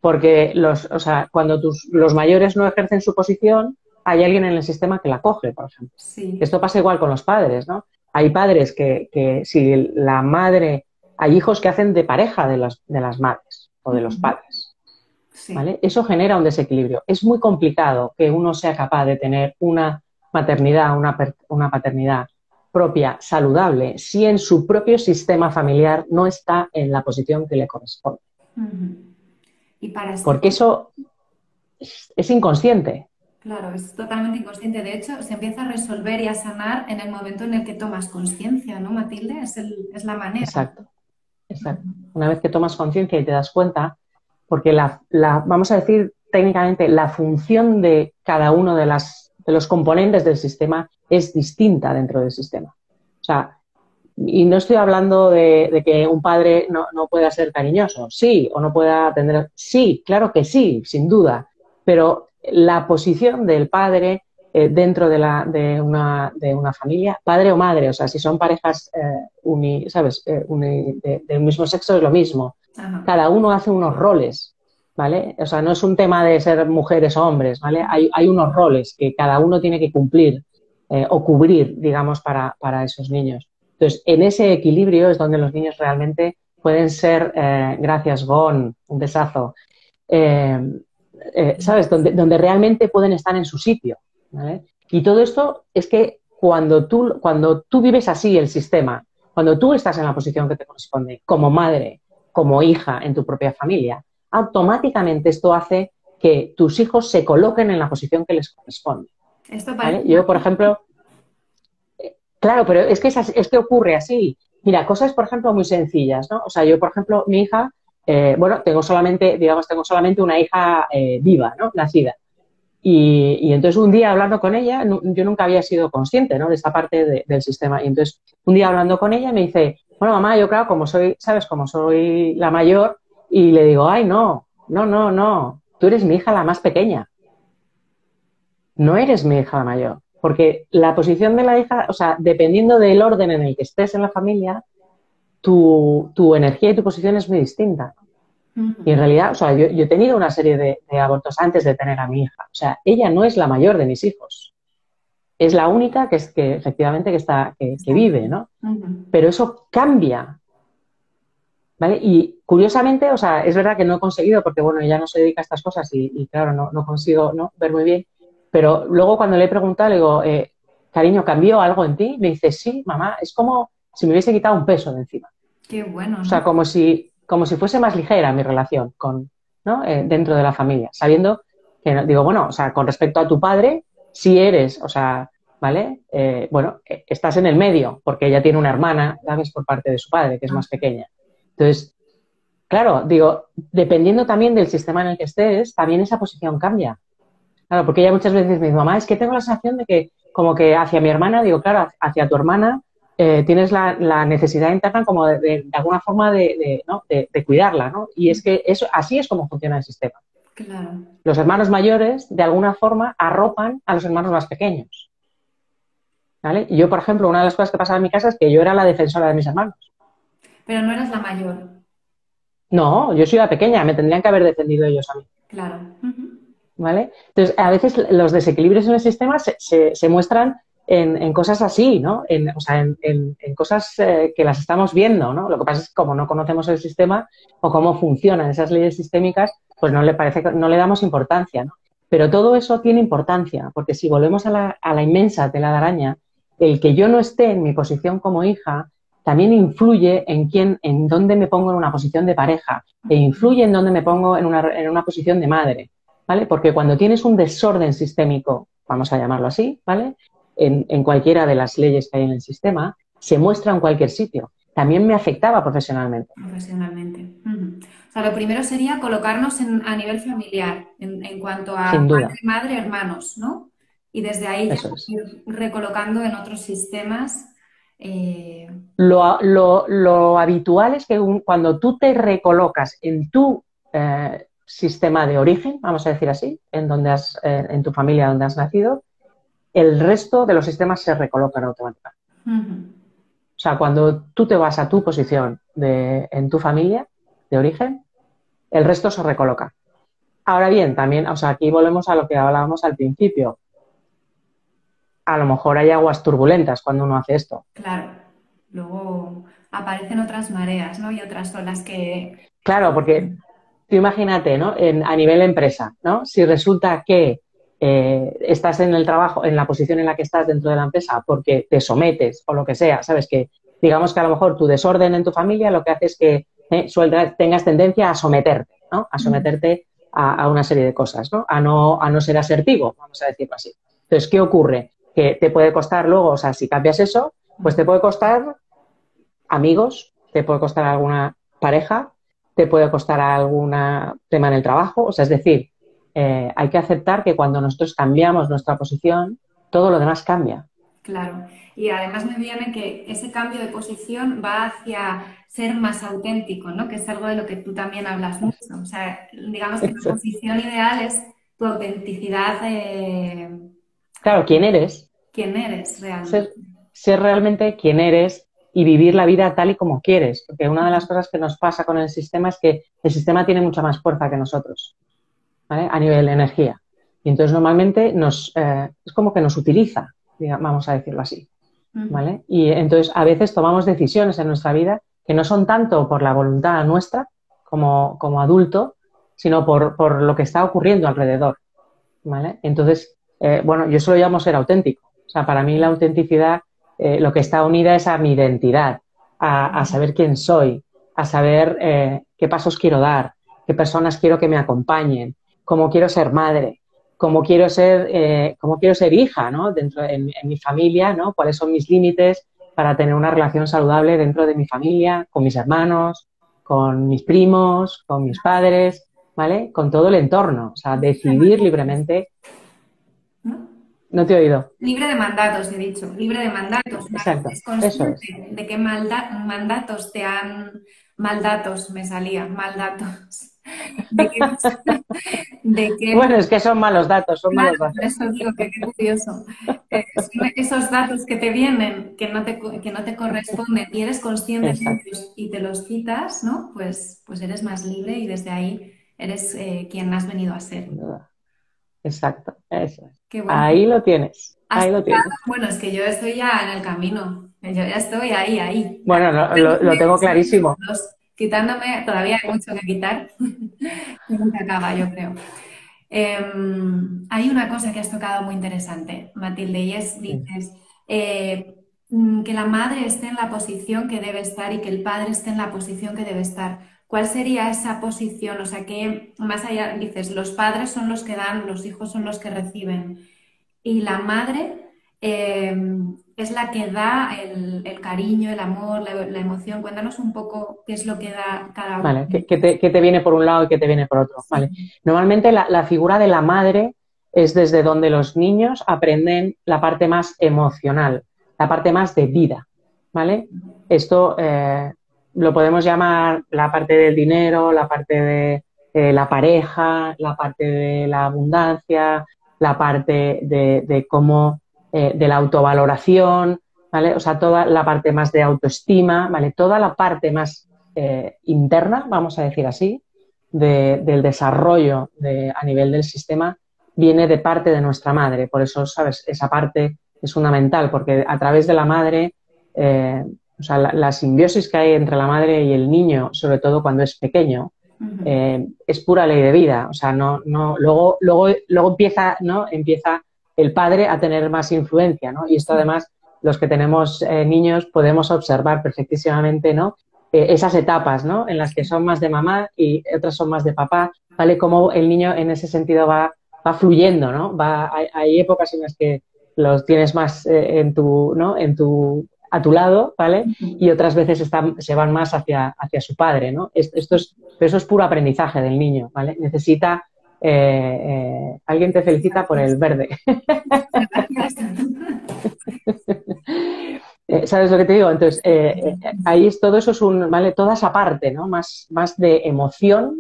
Porque o sea, cuando los mayores no ejercen su posición, hay alguien en el sistema que la coge, por ejemplo. Sí. Esto pasa igual con los padres, ¿no? Hay padres que si la madre, hay hijos que hacen de pareja de las madres o de los Ujú. padres, Sí. ¿vale? Eso genera un desequilibrio. Es muy complicado que uno sea capaz de tener una maternidad, una paternidad propia, saludable, si en su propio sistema familiar no está en la posición que le corresponde. Ujú. Y para esto, Porque eso es inconsciente. claro, es totalmente inconsciente. De hecho, se empieza a resolver y a sanar en el momento en el que tomas conciencia, ¿no, Matilde? Es la manera. Exacto, exacto. Una vez que tomas conciencia y te das cuenta, porque vamos a decir técnicamente, la función de cada uno de los componentes del sistema es distinta dentro del sistema. O sea, y no estoy hablando de que un padre no pueda ser cariñoso, sí, o no pueda atender, sí, claro que sí, sin duda, pero la posición del padre dentro de una familia, padre o madre, o sea, si son parejas ¿sabes? Del mismo sexo es lo mismo. Ajá. Cada uno hace unos roles, ¿vale? O sea, no es un tema de ser mujeres o hombres, ¿vale? Hay unos roles que cada uno tiene que cumplir o cubrir, digamos, para esos niños. Entonces, en ese equilibrio es donde los niños realmente pueden ser, gracias, Gon, un besazo, eh, ¿sabes? Donde realmente pueden estar en su sitio, ¿vale? Y todo esto es que cuando tú vives así el sistema, cuando tú estás en la posición que te corresponde, como madre, como hija en tu propia familia, automáticamente esto hace que tus hijos se coloquen en la posición que les corresponde, Esto parece ¿vale? Yo, por ejemplo, claro, pero es que ocurre así. Mira, cosas, por ejemplo, muy sencillas, ¿no? O sea, yo, por ejemplo, mi hija, bueno, tengo solamente una hija viva, ¿no? Nacida. Y entonces un día hablando con ella, yo nunca había sido consciente, ¿no? De esta parte del sistema. Y entonces un día hablando con ella me dice, bueno, mamá, yo claro, como soy, ¿sabes? Como soy la mayor, y le digo, ay, no, no, no, no, tú eres mi hija la más pequeña, no eres mi hija la mayor. Porque la posición de la hija, o sea, dependiendo del orden en el que estés en la familia, tu energía y tu posición es muy distinta. Y en Ujú. realidad, o sea, yo he tenido una serie de abortos antes de tener a mi hija. O sea, ella no es la mayor de mis hijos. es la única que es que efectivamente que vive, ¿no? Ujú. Pero eso cambia, ¿vale? Y curiosamente, o sea, es verdad que no he conseguido, porque bueno, ella no se dedica a estas cosas y claro, no consigo, ¿no?, ver muy bien, pero luego cuando le he preguntado, le digo, cariño, ¿cambió algo en ti? Me dice, sí, mamá, es como si me hubiese quitado un peso de encima. Qué bueno, O sea, ¿no? como si fuese más ligera mi relación con, ¿no?, dentro de la familia, sabiendo que, digo, bueno, o sea, con respecto a tu padre, si eres, o sea, ¿vale? Bueno, estás en el medio, porque ella tiene una hermana, ¿sabes?, por parte de su padre, que es Ah, más pequeña. Entonces, claro, digo, dependiendo también del sistema en el que estés, también esa posición cambia. Claro, porque ella muchas veces me dice, mamá, es que tengo la sensación de que, como que hacia mi hermana, digo, claro, hacia tu hermana tienes la necesidad interna como de alguna forma ¿no?, de cuidarla, ¿no? Y es que eso, así es como funciona el sistema. claro. Los hermanos mayores, de alguna forma, arropan a los hermanos más pequeños, ¿vale? Y yo, por ejemplo, una de las cosas que pasaba en mi casa es que yo era la defensora de mis hermanos. Pero no eras la mayor. No, yo soy la pequeña, me tendrían que haber defendido ellos a mí. Claro. Ujú. ¿Vale? Entonces, a veces los desequilibrios en el sistema se muestran en cosas así, ¿no? O sea, en cosas que las estamos viendo, ¿no? Lo que pasa es que como no conocemos el sistema o cómo funcionan esas leyes sistémicas, pues no le parece, no le damos importancia, ¿no? Pero todo eso tiene importancia, porque si volvemos a la inmensa tela de araña, el que yo no esté en mi posición como hija también influye en dónde me pongo en una posición de pareja, e influye en dónde me pongo en una posición de madre. ¿Vale? Porque cuando tienes un desorden sistémico, vamos a llamarlo así, ¿vale? En cualquiera de las leyes que hay en el sistema, se muestra en cualquier sitio. También me afectaba profesionalmente, Profesionalmente. Ujú. O sea, lo primero sería colocarnos a nivel familiar, en cuanto a sin padre, duda. madre, hermanos, ¿no? Y desde ahí ya Eso es. ir recolocando en otros sistemas. eh, Lo habitual es que cuando tú te recolocas en tu sistema de origen, vamos a decir así, en tu familia donde has nacido, el resto de los sistemas se recolocan automáticamente. ujú. O sea, cuando tú te vas a tu posición en tu familia de origen, el resto se recoloca. Ahora bien, también, o sea, aquí volvemos a lo que hablábamos al principio. A lo mejor hay aguas turbulentas cuando uno hace esto. Claro. Luego aparecen otras mareas, ¿no? Y otras olas que... Claro, porque tú imagínate, ¿no? A nivel empresa, ¿no? Si resulta que estás en el trabajo, en la posición en la que estás dentro de la empresa porque te sometes o lo que sea, ¿sabes? Que digamos que a lo mejor tu desorden en tu familia lo que hace es que tengas tendencia a someterte, ¿no? A someterte a una serie de cosas, ¿no? A no ser asertivo, vamos a decirlo así. Entonces, ¿qué ocurre? Que te puede costar luego, o sea, si cambias eso, pues te puede costar amigos, te puede costar alguna pareja, te puede costar algún tema en el trabajo. O sea, es decir, hay que aceptar que cuando nosotros cambiamos nuestra posición, todo lo demás cambia. Claro, y además me viene que ese cambio de posición va hacia ser más auténtico, ¿no? Que es algo de lo que tú también hablas mucho. O sea, digamos que la Eso. posición ideal es tu autenticidad, Claro, quién eres, quién eres realmente. ser, ser realmente quién eres y vivir la vida tal y como quieres. Porque una de las cosas que nos pasa con el sistema es que el sistema tiene mucha más fuerza que nosotros, ¿vale? A nivel de energía. Y entonces normalmente es como que nos utiliza, vamos a decirlo así. Ujú. ¿Vale? Y entonces a veces tomamos decisiones en nuestra vida que no son tanto por la voluntad nuestra como adulto, sino por lo que está ocurriendo alrededor, ¿vale? Entonces, bueno, yo eso lo llamo ser auténtico. O sea, para mí la autenticidad, lo que está unida es a mi identidad, a saber quién soy, a saber qué pasos quiero dar, qué personas quiero que me acompañen, cómo quiero ser madre, cómo quiero ser hija, ¿no? En mi familia, ¿no? Cuáles son mis límites para tener una relación saludable dentro de mi familia, con mis hermanos, con mis primos, con mis padres, ¿vale? Con todo el entorno. O sea, decidir libremente. ¿No? No te he oído. Libre de mandatos, he dicho, libre de mandatos. Una vez Exacto, eres eso es. consciente de qué mandatos te han... Maldatos, me salía, maldatos. De qué, de qué Bueno, es que son malos datos, son Claro, malos por datos. eso digo que qué curioso. Son esos datos que te vienen, que no te corresponden y eres consciente de Exacto, ellos y te los quitas, ¿no? Pues eres más libre y desde ahí eres quien has venido a ser. sin duda. exacto, eso es. Qué bueno. Ahí lo tienes, Has ahí lo tocado- tienes. Bueno, es que yo estoy ya en el camino. Yo ya estoy ahí. Bueno, lo tengo clarísimo. Quitándome, todavía hay mucho que quitar. Y nunca acaba, yo creo. Hay una cosa que has tocado muy interesante, Matilde, y es, Sí. dices, que la madre esté en la posición que debe estar y que el padre esté en la posición que debe estar. ¿Cuál sería esa posición? O sea, que más allá dices, los padres son los que dan, los hijos son los que reciben, y la madre eh, es la que da el cariño, el amor, la emoción. Cuéntanos un poco qué es lo que da cada uno. Vale, que te viene por un lado y que te viene por otro. Sí. Vale. Normalmente la figura de la madre es desde donde los niños aprenden la parte más emocional, la parte más de vida, ¿vale? Esto lo podemos llamar la parte del dinero, la parte de la pareja, la parte de la abundancia, la parte de cómo, de la autovaloración, ¿vale? O sea, toda la parte más de autoestima, ¿vale? Toda la parte más interna, vamos a decir así, del desarrollo a nivel del sistema, viene de parte de nuestra madre. Por eso, ¿sabes? Esa parte es fundamental, porque a través de la madre, o sea, la simbiosis que hay entre la madre y el niño, sobre todo cuando es pequeño, Ujú. es pura ley de vida. O sea, luego empieza, ¿no? Empieza el padre a tener más influencia, ¿no? Y esto Sí. además, los que tenemos niños podemos observar perfectísimamente, ¿no? Esas etapas, ¿no? En las que son más de mamá y otras son más de papá, ¿vale? Como el niño en ese sentido va fluyendo, ¿no? Hay épocas en las que los tienes más ¿no? A tu lado, ¿vale? Y otras veces se van más hacia su padre, ¿no? Pero eso es puro aprendizaje del niño, ¿vale? Necesita, alguien te felicita por el Gracias. verde. Gracias. ¿Sabes lo que te digo? Entonces, ahí todo eso es ¿vale? Toda esa parte, ¿no? Más de emoción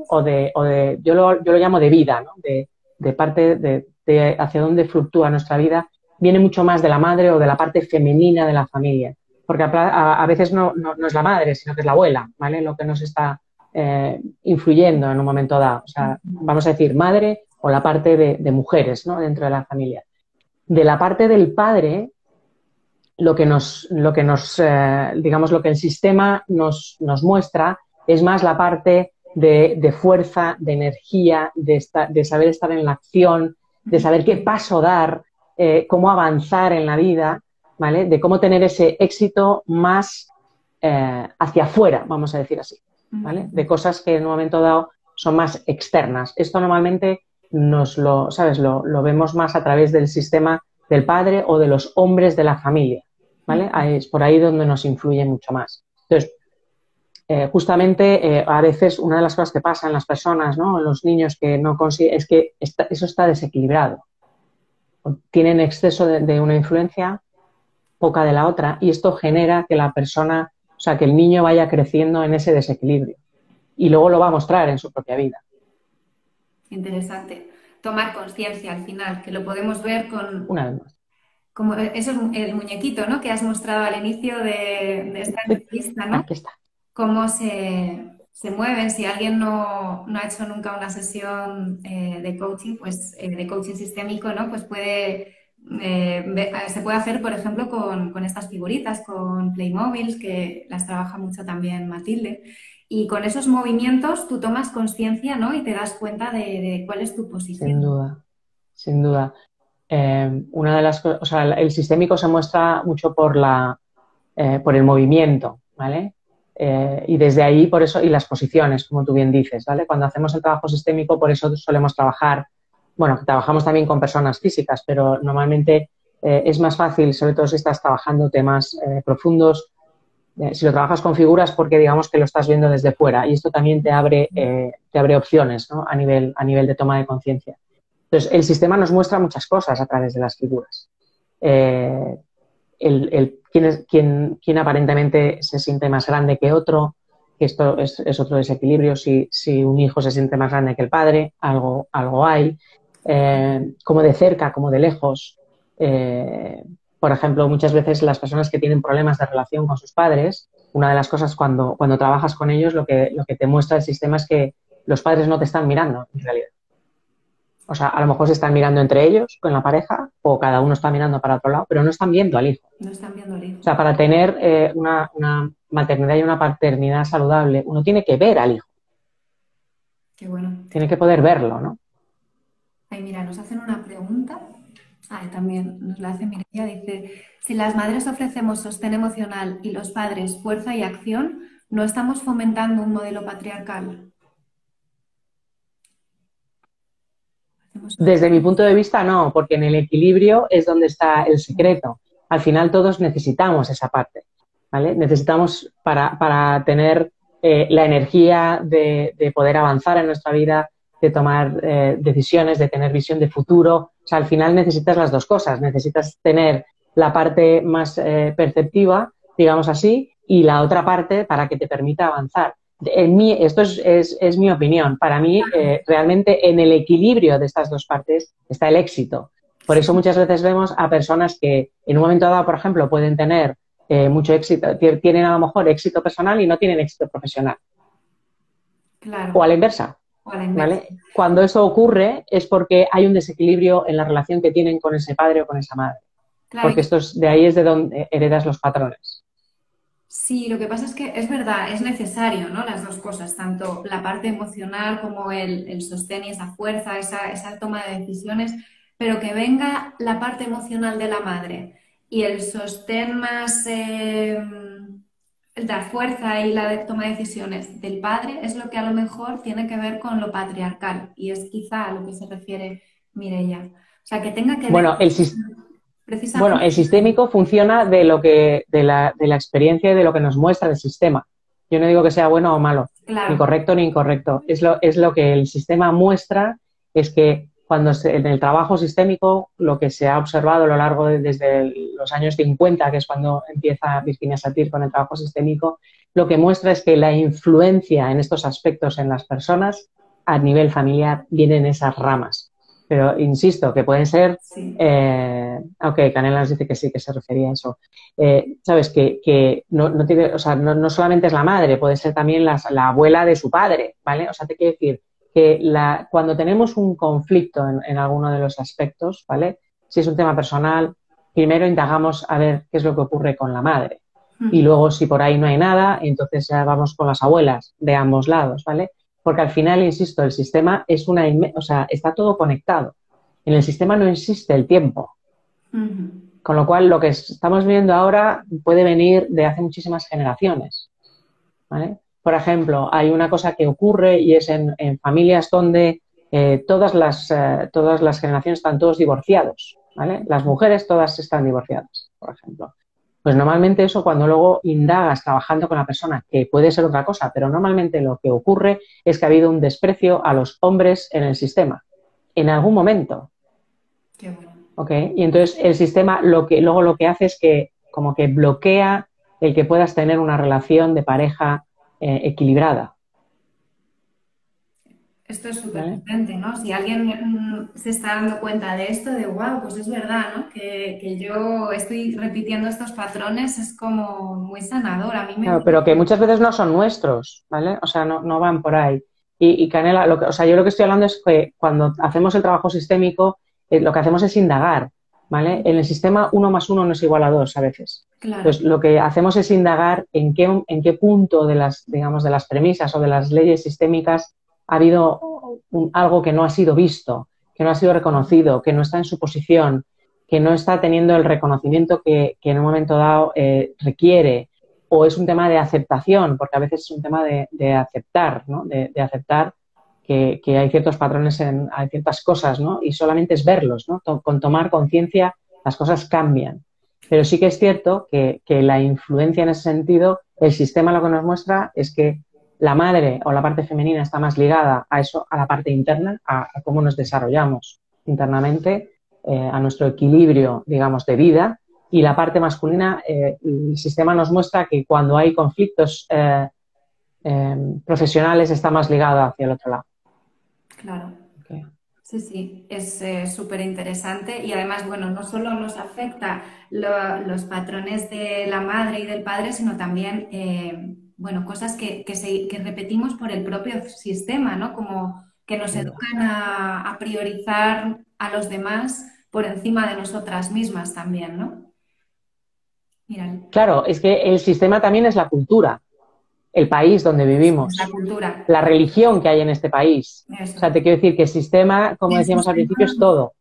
yo lo llamo de vida, ¿no? De parte de hacia dónde fluctúa nuestra vida, viene mucho más de la madre o de la parte femenina de la familia. Porque a veces no es la madre, sino que es la abuela, ¿vale? Lo que nos está influyendo en un momento dado. O sea, vamos a decir madre o la parte de mujeres, ¿no? Dentro de la familia. De la parte del padre, digamos, lo que el sistema nos muestra es más la parte de fuerza, de energía, de saber estar en la acción, de saber qué paso dar, cómo avanzar en la vida, ¿vale? De cómo tener ese éxito más hacia afuera, vamos a decir así, ¿vale? De cosas que en un momento dado son más externas. Esto normalmente ¿sabes? Lo vemos más a través del sistema del padre o de los hombres de la familia. ¿Vale? Es por ahí donde nos influye mucho más. Entonces, justamente a veces una de las cosas que pasa en las personas, ¿no? En los niños que no consiguen, es que eso está desequilibrado. Tienen exceso de una influencia, poca de la otra, y esto genera que la persona, o sea, que el niño vaya creciendo en ese desequilibrio. Y luego lo va a mostrar en su propia vida. Interesante. Tomar conciencia al final, que lo podemos ver con, Una vez más. como eso es el muñequito, ¿no? Que has mostrado al inicio de esta entrevista, ¿no? Aquí está. Cómo se mueven. Si alguien no ha hecho nunca una sesión de coaching, pues de coaching sistémico, ¿no? Pues se puede hacer, por ejemplo, con estas figuritas, con Playmobiles, que las trabaja mucho también Matilde. Y con esos movimientos tú tomas conciencia, ¿no? Y te das cuenta de cuál es tu Sin posición. duda, sin duda. Una de las cosas, o sea, el sistémico se muestra mucho por el movimiento, ¿vale? Y desde ahí, por eso, y las posiciones, como tú bien dices, ¿vale? Cuando hacemos el trabajo sistémico, por eso solemos trabajar, bueno, trabajamos también con personas físicas, pero normalmente es más fácil, sobre todo si estás trabajando temas profundos, si lo trabajas con figuras, porque digamos que lo estás viendo desde fuera, y esto también te abre opciones, ¿no? A nivel de toma de conciencia. Entonces, el sistema nos muestra muchas cosas a través de las figuras. Eh, quién aparentemente se siente más grande que otro, que esto es otro desequilibrio, si un hijo se siente más grande que el padre, algo hay, como de cerca, como de lejos. Por ejemplo, muchas veces las personas que tienen problemas de relación con sus padres, una de las cosas cuando trabajas con ellos, lo que te muestra el sistema es que los padres no te están mirando, en realidad. O sea, a lo mejor se están mirando entre ellos, con la pareja, o cada uno está mirando para otro lado, pero no están viendo al hijo. No están viendo el O hijo. sea, para tener una maternidad y una paternidad saludable, uno tiene que ver al hijo, Qué bueno. tiene que poder verlo, ¿no? Ay, mira, nos hacen una pregunta. Ah, también nos la hace Mireia. Dice, si las madres ofrecemos sostén emocional y los padres fuerza y acción, ¿no estamos fomentando un modelo patriarcal? Hacemos Desde mi sostén. punto de vista, no, porque en el equilibrio es donde está el secreto. Al final todos necesitamos esa parte, ¿vale? Necesitamos para tener la energía de poder avanzar en nuestra vida, de tomar decisiones, de tener visión de futuro. O sea, al final necesitas las dos cosas. Necesitas tener la parte más perceptiva, digamos así, y la otra parte para que te permita avanzar. Esto es mi opinión. Para mí, realmente en el equilibrio de estas dos partes está el éxito. Por eso Sí, muchas veces vemos a personas que en un momento dado, por ejemplo, pueden tener mucho éxito, tienen a lo mejor éxito personal y no tienen éxito profesional. O a claro. la inversa, O a la inversa. ¿vale? Cuando eso ocurre es porque hay un desequilibrio en la relación que tienen con ese padre o con esa madre. Claro, Porque de ahí es de donde heredas los patrones. sí, lo que pasa es que es verdad, es necesario, ¿no? Las dos cosas, tanto la parte emocional como el sostén y esa fuerza, esa toma de decisiones, pero que venga la parte emocional de la madre y el sostén más, la fuerza y la toma de decisiones del padre es lo que a lo mejor tiene que ver con lo patriarcal y es quizá a lo que se refiere Mireia. O sea, que tenga que ver Bueno, Bueno, precisamente. el sistémico funciona de la experiencia y de lo que nos muestra el sistema. Yo no digo que sea bueno o malo, ni Claro, correcto ni incorrecto. Es lo que el sistema muestra, es que en el trabajo sistémico, lo que se ha observado a lo largo desde los años 50, que es cuando empieza Virginia Satir con el trabajo sistémico, lo que muestra es que la influencia en estos aspectos en las personas a nivel familiar viene en esas ramas. Pero insisto, que pueden ser sí. ok, Canela nos dice que sí, que se refería a eso. Sabes que no tiene, o sea, no solamente es la madre, puede ser también la abuela de su padre, ¿vale? O sea, te quiero decir que cuando tenemos un conflicto en alguno de los aspectos, ¿vale? Si es un tema personal, primero indagamos a ver qué es lo que ocurre con la madre. Y Ujú. luego, si por ahí no hay nada, entonces ya vamos con las abuelas de ambos lados, ¿vale? Porque al final, insisto, el sistema o sea, está todo conectado. En el sistema no existe el tiempo. Ujú. Con lo cual, lo que estamos viendo ahora puede venir de hace muchísimas generaciones, ¿vale? Por ejemplo, hay una cosa que ocurre y es en familias donde todas las generaciones están todos divorciados, ¿vale? Las mujeres todas están divorciadas, por ejemplo. Pues normalmente eso cuando luego indagas trabajando con la persona, que puede ser otra cosa, pero normalmente lo que ocurre es que ha habido un desprecio a los hombres en el sistema, en algún momento. Qué bueno. ¿Ok? Y entonces el sistema luego lo que hace es que como que bloquea el que puedas tener una relación de pareja equilibrada, Esto es súper ¿vale? potente, ¿no? Si alguien se está dando cuenta de esto, de wow, pues es verdad, ¿no? Que yo estoy repitiendo estos patrones, es como muy sanador. A mí me Claro, pero que muchas veces no son nuestros, ¿vale? O sea, no van por ahí. Y Canela, o sea, yo lo que estoy hablando es que cuando hacemos el trabajo sistémico, lo que hacemos es indagar, ¿vale? En el sistema 1 más 1 no es igual a 2 a veces. claro. Entonces, lo que hacemos es indagar en qué punto digamos, de las premisas o de las leyes sistémicas ha habido algo que no ha sido visto, que no ha sido reconocido, que no está en su posición, que no está teniendo el reconocimiento que en un momento dado requiere, o es un tema de aceptación, porque a veces es un tema de aceptar, ¿no? De aceptar que hay ciertos patrones, hay ciertas cosas, ¿no? Y solamente es verlos, ¿no? Con tomar conciencia las cosas cambian. Pero sí que es cierto que la influencia en ese sentido, el sistema lo que nos muestra es que la madre o la parte femenina está más ligada a eso, a la parte interna, a cómo nos desarrollamos internamente, a nuestro equilibrio, digamos, de vida, y la parte masculina, el sistema nos muestra que cuando hay conflictos profesionales está más ligado hacia el otro lado. Claro. Okay. Sí, sí, es súper interesante y además, bueno, no solo nos afecta los patrones de la madre y del padre, sino también, bueno, cosas que repetimos por el propio sistema, ¿no? Como que nos educan a priorizar a los demás por encima de nosotras mismas también, ¿no? Mira, Claro, es que el sistema también es la cultura, el país donde es la vivimos, cultura. la religión que hay en este país. O Eso. sea, te quiero decir que el sistema, como El decíamos al principio, es sistema. todo.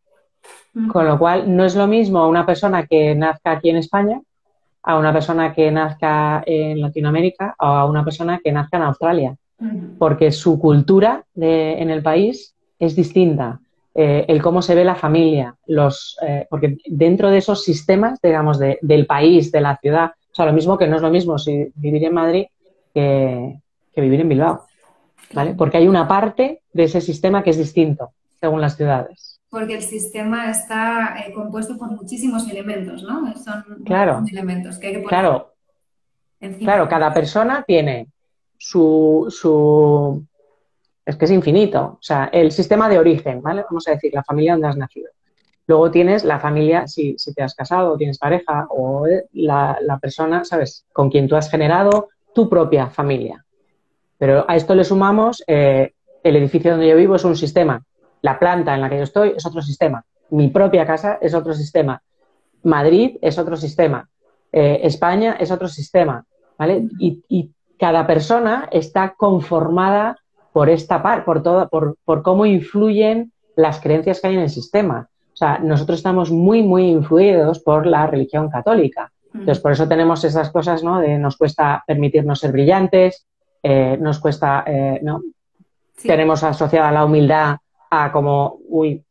Con lo cual, no es lo mismo una persona que nazca aquí en España a una persona que nazca en Latinoamérica o a una persona que nazca en Australia, Ujú. porque su cultura en el país es distinta. El cómo se ve la familia, porque dentro de esos sistemas, digamos, del país, de la ciudad, o sea, lo mismo que no es lo mismo si vivir en Madrid que, que vivir en Bilbao, ¿vale? Claro. Porque hay una parte de ese sistema que es distinto según las ciudades. Porque el sistema está compuesto por muchísimos elementos, ¿no? Son muchos Claro, elementos que hay que poner claro, encima. claro, cada persona tiene su es que es infinito. O sea, el sistema de origen, ¿vale? Vamos a decir, la familia donde has nacido. Luego tienes la familia, si te has casado, o tienes pareja, o la persona, ¿sabes? Con quien tú has generado tu propia familia. Pero a esto le sumamos, el edificio donde yo vivo es un sistema. La planta en la que yo estoy es otro sistema. Mi propia casa es otro sistema. Madrid es otro sistema. España es otro sistema. ¿Vale? Y cada persona está conformada por esta parte, por cómo influyen las creencias que hay en el sistema. O sea, nosotros estamos muy, muy influidos por la religión católica. Entonces, Ujú. por eso tenemos esas cosas, ¿no? De nos cuesta permitirnos ser brillantes, nos cuesta, ¿no? Sí, Tenemos asociada la humildad a como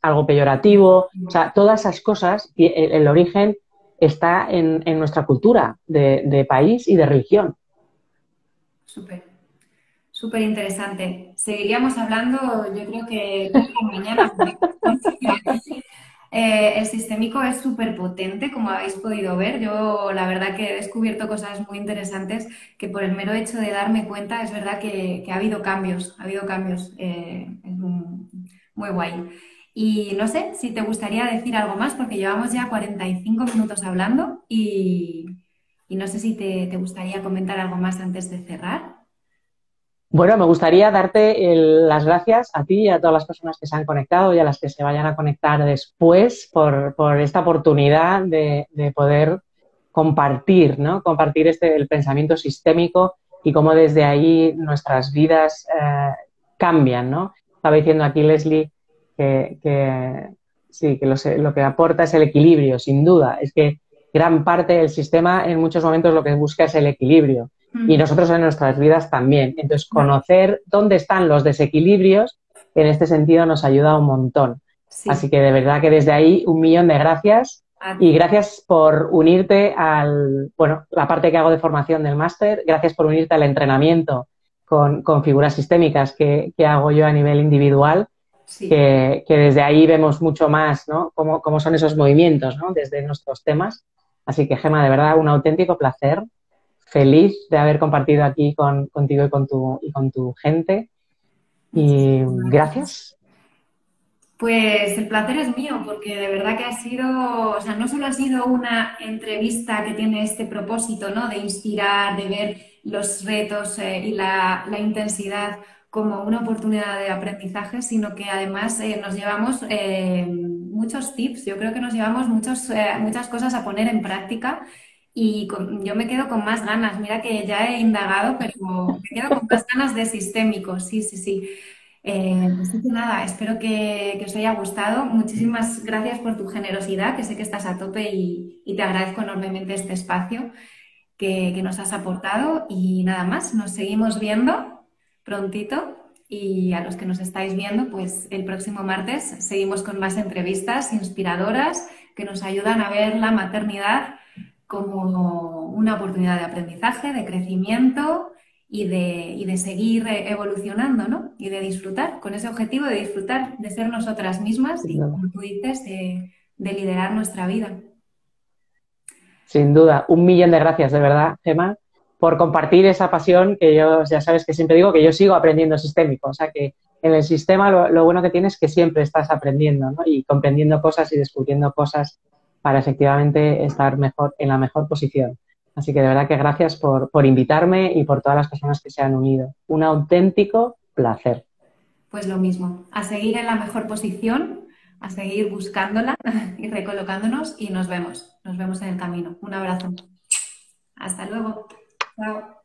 algo peyorativo. O sea, todas esas cosas, el origen está en nuestra cultura de país y de religión. súper, súper interesante. Seguiríamos hablando, yo creo que toda la mañana, porque el sistémico es súper potente, como habéis podido ver. Yo la verdad que he descubierto cosas muy interesantes que por el mero hecho de darme cuenta es verdad que ha habido cambios, es muy guay. Y no sé si te gustaría decir algo más, porque llevamos ya 45 minutos hablando y no sé si te gustaría comentar algo más antes de cerrar. Bueno, me gustaría darte las gracias a ti y a todas las personas que se han conectado y a las que se vayan a conectar después por esta oportunidad de poder compartir, ¿no? Compartir el pensamiento sistémico y cómo desde ahí nuestras vidas cambian, ¿no? Estaba diciendo aquí Leslie que sí, que lo que aporta es el equilibrio, sin duda. Es que gran parte del sistema en muchos momentos lo que busca es el equilibrio y Ujú. nosotros en nuestras vidas también. Entonces, conocer dónde están los desequilibrios en este sentido nos ayuda un montón. Sí, Así que de verdad que desde ahí 1.000.000 de gracias a y ti. gracias por unirte bueno, la parte que hago de formación del máster, gracias por unirte al entrenamiento con figuras sistémicas que hago yo a nivel individual, Sí. que desde ahí vemos mucho más, ¿no? Cómo son esos movimientos, ¿no? Desde nuestros temas. Así que, Gema, de verdad, un auténtico placer. Feliz de haber compartido aquí contigo y con tu gente. Y Muchísimas gracias. gracias. Pues el placer es mío, porque de verdad que ha sido, o sea, no solo ha sido una entrevista que tiene este propósito, ¿no? De inspirar, de ver los retos y la intensidad como una oportunidad de aprendizaje, sino que además nos llevamos muchos tips. Yo creo que nos llevamos muchas cosas a poner en práctica y yo me quedo con más ganas. Mira que ya he indagado, pero me quedo con más ganas de sistémico. Sí, sí, sí. Así que nada, espero que os haya gustado. Muchísimas gracias por tu generosidad, que sé que estás a tope y te agradezco enormemente este espacio que nos has aportado. Y nada más, nos seguimos viendo prontito y a los que nos estáis viendo, pues el próximo martes seguimos con más entrevistas inspiradoras que nos ayudan a ver la maternidad como una oportunidad de aprendizaje, de crecimiento y de seguir evolucionando, ¿no? Y de disfrutar, con ese objetivo de disfrutar, de ser nosotras mismas Sin y, duda. como tú dices, de liderar nuestra vida. Sin duda. 1.000.000 de gracias, de verdad, Gema, por compartir esa pasión que yo, ya sabes que siempre digo que yo sigo aprendiendo sistémico. O sea que en el sistema lo bueno que tienes es que siempre estás aprendiendo, ¿no? Y comprendiendo cosas y descubriendo cosas para efectivamente estar mejor, en la mejor posición. Así que de verdad que gracias por invitarme y por todas las personas que se han unido. Un auténtico placer. Pues lo mismo, a seguir en la mejor posición, a seguir buscándola y recolocándonos y nos vemos en el camino. Un abrazo. Hasta luego. Chao.